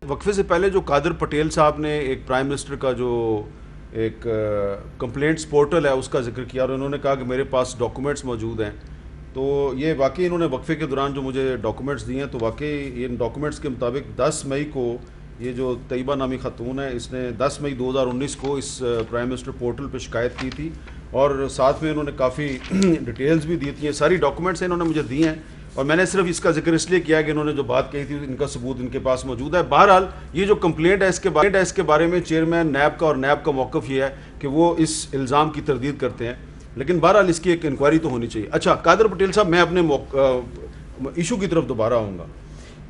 وقفے سے پہلے جو قادر پٹیل صاحب نے ایک پرائم منسٹر کا جو ایک کمپلینٹس پورٹل ہے اس کا ذکر کیا اور انہوں نے کہا کہ میرے پاس ڈاکومنٹس موجود ہیں، تو یہ واقعی انہوں نے وقفے کے دوران جو مجھے ڈاکومنٹس دیے ہیں تو واقعی ان ڈاکومنٹس کے مطابق 10 مئی کو یہ جو طیبہ نامی خاتون ہے اس نے 10 مئی 2019 کو اس پرائم منسٹر پورٹل پہ شکایت کی تھی اور ساتھ میں انہوں نے کافی ڈیٹیلز بھی دی تھی. یہ ساری ڈاکومنٹس انہوں نے مجھے دی ہیں اور میں نے صرف اس کا ذکر اس لیے کیا کہ انہوں نے جو بات کہی تھی ان کا ثبوت ان کے پاس موجود ہے. بہرحال یہ جو کمپلینٹ ہے اس کے بارے میں چیئرمین نیب کا اور نیب کا موقف یہ ہے کہ وہ اس الزام کی تردید کرتے ہیں، لیکن بہرحال اس کی ایک انکوائری تو ہونی چاہیے. اچھا قادر پٹیل صاحب، میں اپنے ایشو کی طرف دوبارہ آؤں گا.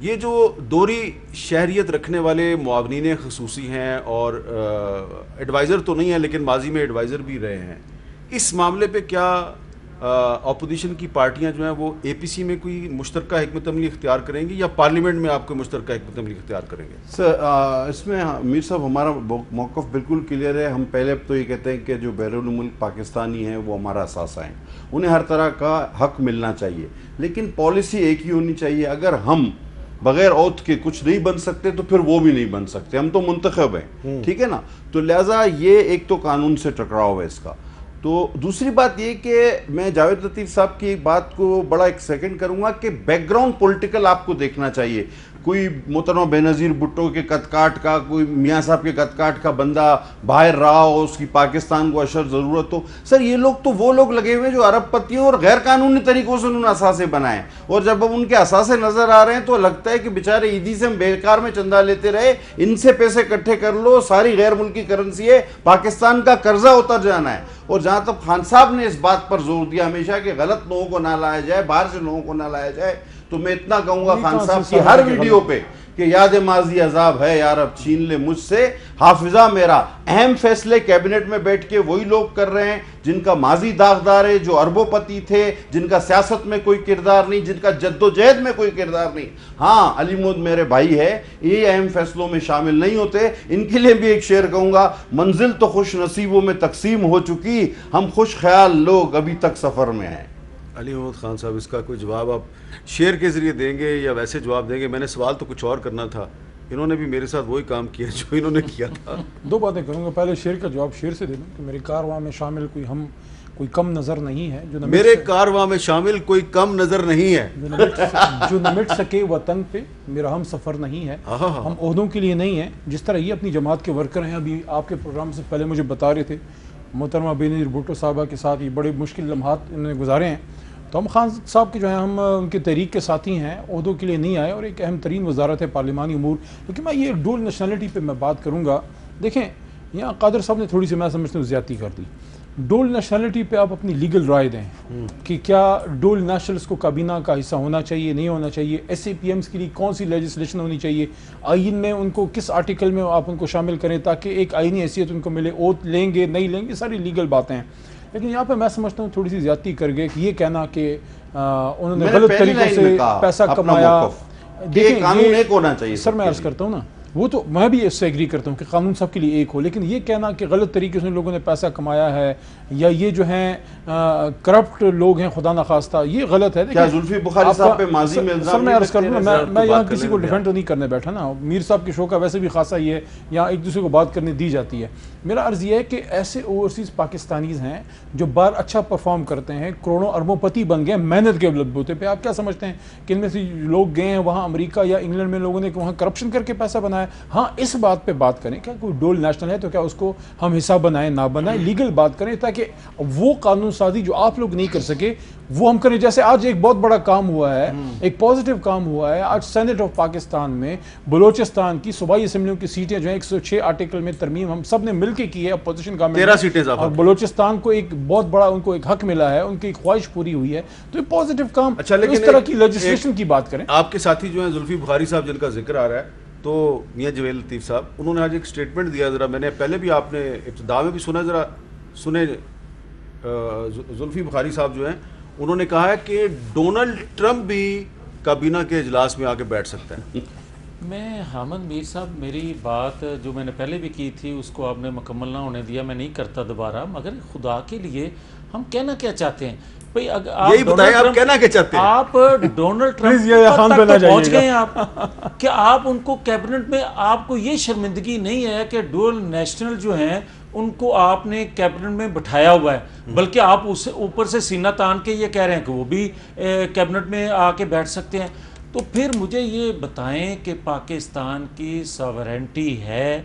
یہ جو دوہری شہریت رکھنے والے معاونین خصوصی ہیں اور ایڈوائزر تو نہیں ہیں لیکن ماضی میں ایڈوائزر بھی رہے ہیں، اس معاملے پہ کیا اپوزیشن کی پارٹیاں جو ہیں وہ اے پی سی میں کوئی مشترکہ حکمت عملی اختیار کریں گی یا پارلیمنٹ میں آپ کوئی مشترکہ حکمت عملی اختیار کریں گے؟ سر اس میں میر صاحب ہمارا موقف بالکل کلیئر ہے. ہم پہلے تو یہ کہتے ہیں کہ جو بیرون ملک پاکستانی ہیں وہ ہمارا اثاثہ ہیں، انہیں ہر طرح کا حق ملنا چاہیے، لیکن پالیسی ایک ہی ہونی چاہیے. اگر ہم بغیر اوتھ کے کچھ نہیں بن سکتے تو پھر وہ بھی نہیں بن سکتے، ہم تو منتخب ہیں، ٹھیک ہے نا. تو لہٰذا یہ ایک تو قانون سے ٹکراؤ ہے اس کا. تو دوسری بات یہ کہ میں جاوید لطیف صاحب کی بات کو بڑا ایک سیکنڈ کروں گا کہ بیک گراؤنڈ پولیٹیکل آپ کو دیکھنا چاہیے. کوئی محترمہ بے نظیر بھٹو کے قد کاٹ کا، کوئی میاں صاحب کے قد کاٹ کا بندہ باہر رہا ہو، اس کی پاکستان کو اشد ضرورت ہو. سر یہ لوگ تو وہ لوگ لگے ہوئے جو عرب پتیوں اور غیر قانونی طریقوں سے انہوں نے اثاثے بنائے، اور جب اب ان کے اثاثے نظر آ رہے ہیں تو لگتا ہے کہ بیچارے عیدی سے ہم بیکار میں چندہ لیتے رہے، ان سے پیسے اکٹھے کر لو، ساری غیر ملکی کرنسی ہے، پاکستان کا قرضہ ہوتا جانا ہے. اور جہاں تک خان صاحب نے اس بات پر زور دیا ہمیشہ کہ غلط لوگوں کو نہ لایا جائے، باہر سے لوگوں کو نہ لایا جائے، تو میں اتنا کہوں گا خان صاحب کی ہر ویڈیو پہ کہ یاد ماضی عذاب ہے یار اب چھین لے مجھ سے حافظہ میرا. اہم فیصلے کیبنٹ میں بیٹھ کے وہی لوگ کر رہے ہیں جن کا ماضی داغدار ہے، جو اربوں پتی تھے، جن کا سیاست میں کوئی کردار نہیں، جن کا جد و جہد میں کوئی کردار نہیں. ہاں علی مود میرے بھائی ہے، یہ اہم فیصلوں میں شامل نہیں ہوتے. ان کے لیے بھی ایک شعر کہوں گا، منزل تو خوش نصیبوں میں تقسیم ہو چکی، ہم خوش خیال لوگ ابھی تک سفر میں ہیں. علی محمد خان صاحب، اس کا کوئی جواب آپ شعر کے ذریعے دیں گے یا ویسے جواب دیں گے؟ میں نے سوال تو کچھ اور کرنا تھا، انہوں نے بھی میرے ساتھ وہی کام کیا جو انہوں نے کیا تھا. دو باتیں کروں گا. پہلے شعر کا جواب شعر سے دے دوں کہ میرے کارواں میں شامل کوئی کم نظر نہیں ہے، جو میرے کارواں میں شامل کوئی کم نظر نہیں ہے، جو نہ مٹ سکے وطن پہ میرا ہم سفر نہیں ہے. ہم عہدوں کے لیے نہیں ہیں، جس طرح یہ اپنی جماعت کے ورکر ہیں. ابھی آپ کے پروگرام سے پہلے مجھے بتا رہے تھے محترمہ بے نظیر بھٹو صاحبہ کے ساتھ یہ بڑے مشکل لمحات انہوں نے گزارے ہیں. تو ہم خان صاحب کے جو ہیں ہم ان کے تحریک کے ساتھی ہیں، عہدوں کے لیے نہیں آئے، اور ایک اہم ترین وزارت ہے پارلیمانی امور. لیکن میں یہ ڈول نیشنلٹی پہ میں بات کروں گا. دیکھیں یہاں قادر صاحب نے تھوڑی سی میں سمجھتا ہوں زیادتی کر دی. ڈول نیشنلٹی پہ آپ اپنی لیگل رائے دیں کہ کیا ڈول نیشنلز کو کابینہ کا حصہ ہونا چاہیے، نہیں ہونا چاہیے، ایس اے پی ایمز کے لیے کون سی لیجسلیشن ہونی چاہیے، آئین میں ان کو کس آرٹیکل میں آپ ان کو شامل کریں تاکہ ایک آئینی حیثیت ان کو ملے، اوت لیں گے نہیں لیں گے، ساری لیگل باتیں ہیں. لیکن یہاں پہ میں سمجھتا ہوں تھوڑی سی زیادتی کر گئے کہ یہ کہنا کہ انہوں نے غلط طریقوں سے پیسہ کمایا. دیکھیں قانون ایک ہونا چاہیے. سر میں عرض کرتا ہوں نا، وہ تو میں بھی اس سے ایگری کرتا ہوں کہ قانون سب کے لیے ایک ہو، لیکن یہ کہنا کہ غلط طریقے سے لوگوں نے پیسہ کمایا ہے یا یہ جو ہیں کرپٹ لوگ ہیں خدا نخواستہ، یہ غلط ہے. کیا زلفی بخاری صاحب پہ ماضی میں الزام؟ سر میں عرض کروں نا، میں یہاں کسی کو ڈیفینڈ تو نہیں کرنے بیٹھا نا، میر صاحب کے شو کا ویسے بھی خاصا یہ ہے، یہاں ایک دوسرے کو بات کرنے دی جاتی ہے. میرا عرض یہ ہے کہ ایسے اوورسیز پاکستانیز ہیں جو باہر اچھا پرفارم کرتے ہیں، کروڑوں اربوں پتی بن گئے محنت کے بلبوتے پہ. آپ کیا سمجھتے ہیں کہ ان میں سے لوگ گئے ہیں وہاں امریکہ یا انگلینڈ میں، لوگوں نے وہاں کرپشن کر کے پیسہ بنایا؟ ہاں اس بات پہ بات کریں کہ کوئی ڈول نیشنل ہے تو کیا اس کو ہم حصہ بنائیں نہ بنائیں، لیگل بات کریں تاکہ وہ قانون سازی جو آپ لوگ نہیں کر سکے وہ ہم کریں. جیسے آج ایک بہت بڑا کام ہوا ہے، ایک پازیٹیو کام ہوا ہے. آج سینٹ آف پاکستان میں بلوچستان کی صوبائی اسمبلیوں کی سیٹیں جو ہیں 106 آرٹیکل میں ترمیم ہم سب نے مل کے کی ہے، اپوزیشن گورنمنٹ 13 سیٹیں، اور بلوچستان کو ایک بہت بڑا ان کو ایک حق ملا ہے، ان کی ایک خواہش پوری ہوئی ہے. تو یہ پازیٹیو کام. اچھا لیکن اس طرح کی لیجسلیشن کی بات کریں. آپ کے ساتھی جو ہیں زلفی بخاری صاحب جن کا ذکر آ رہا ہے، تو میاں جویل لطیف صاحب انہوں نے آج ایک سٹیٹمنٹ دیا، ذرا میں نے پہلے بھی آپ نے ابتدا میں بھی سنا، ذرا سنے. زلفی بخاری صاحب جو ہیں انہوں نے کہا ہے کہ ڈونلڈ ٹرمپ بھی کابینہ کے اجلاس میں آ کے بیٹھ سکتا ہے. میں حامد میر صاحب، میری بات جو میں نے پہلے بھی کی تھی اس کو آپ نے مکمل نہ ہونے دیا، میں نہیں کرتا دوبارہ. مگر خدا کے لیے ہم کہنا کیا چاہتے ہیں یہی بتائیں آپ کہنا کیا چاہتے ہیں؟ آپ ڈونلڈ ٹرمپ تک پہنچ گئے ہیں آپ کہ آپ ان کو کیبنٹ میں، آپ کو یہ شرمندگی نہیں ہے کہ ڈول نیشنل جو ہیں ان کو آپ نے کیبنٹ میں بٹھایا ہوا ہے، بلکہ آپ اس سے اوپر سے سینہ تان کے یہ کہہ رہے ہیں کہ وہ بھی کیبنٹ میں آ کے بیٹھ سکتے ہیں. تو پھر مجھے یہ بتائیں کہ پاکستان کی ساورینٹی ہے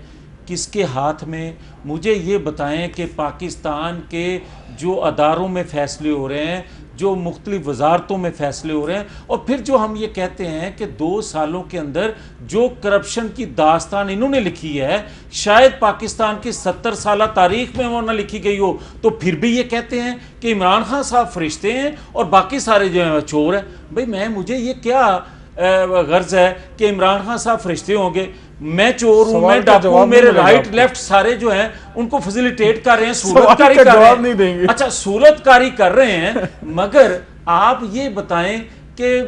کس کے ہاتھ میں؟ مجھے یہ بتائیں کہ پاکستان کے جو اداروں میں فیصلے ہو رہے ہیں، جو مختلف وزارتوں میں فیصلے ہو رہے ہیں، اور پھر جو ہم یہ کہتے ہیں کہ 2 سالوں کے اندر جو کرپشن کی داستان انہوں نے لکھی ہے شاید پاکستان کی 70 سالہ تاریخ میں وہ نہ لکھی گئی ہو، تو پھر بھی یہ کہتے ہیں کہ عمران خان صاحب فرشتے ہیں اور باقی سارے جو ہیں چور ہیں. بھئی مجھے یہ کیا غرض ہے کہ عمران خان صاحب فرشتے ہوں گے، میں چور ہوں، میں ڈاکو ہوں، میرے رائٹ لیفٹ سارے جو ہیں ان کو فیسیلیٹیٹ کر رہے ہیں، صورت کاری کر رہے ہیں. اچھا صورت کاری کر رہے ہیں، مگر آپ یہ بتائیں کہ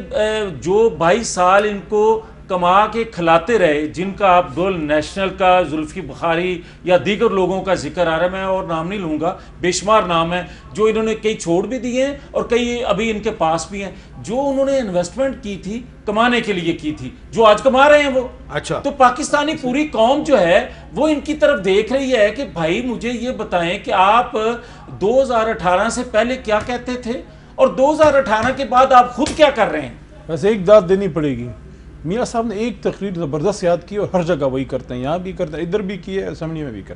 جو 22 سال ان کو کما کے کھلاتے رہے، جن کا آپ ڈول نیشنل کا، زلفی بخاری یا دیگر لوگوں کا ذکر آ رہا ہے، میں اور نام نہیں لوں گا، بے شمار نام ہے جو انہوں نے کئی چھوڑ بھی دیے ہیں اور کئی ابھی ان کے پاس بھی ہیں، جو انہوں نے انویسٹمنٹ کی تھی کمانے کے لیے کی تھی، جو آج کما رہے ہیں وہ. اچھا تو پاکستانی پوری قوم جو ہے وہ ان کی طرف دیکھ رہی ہے کہ بھائی مجھے یہ بتائیں کہ آپ 2018 سے پہلے کیا کہتے تھے اور 2018 کے بعد آپ خود کیا کر رہے ہیں. ویسے ایک داد دینی پڑے گی، میاں صاحب نے ایک تقریر زبردست یاد کی اور ہر جگہ وہی کرتے ہیں، یہاں بھی کرتے ہیں، ادھر بھی کی ہے، اسمبلی میں بھی کرتے ہیں.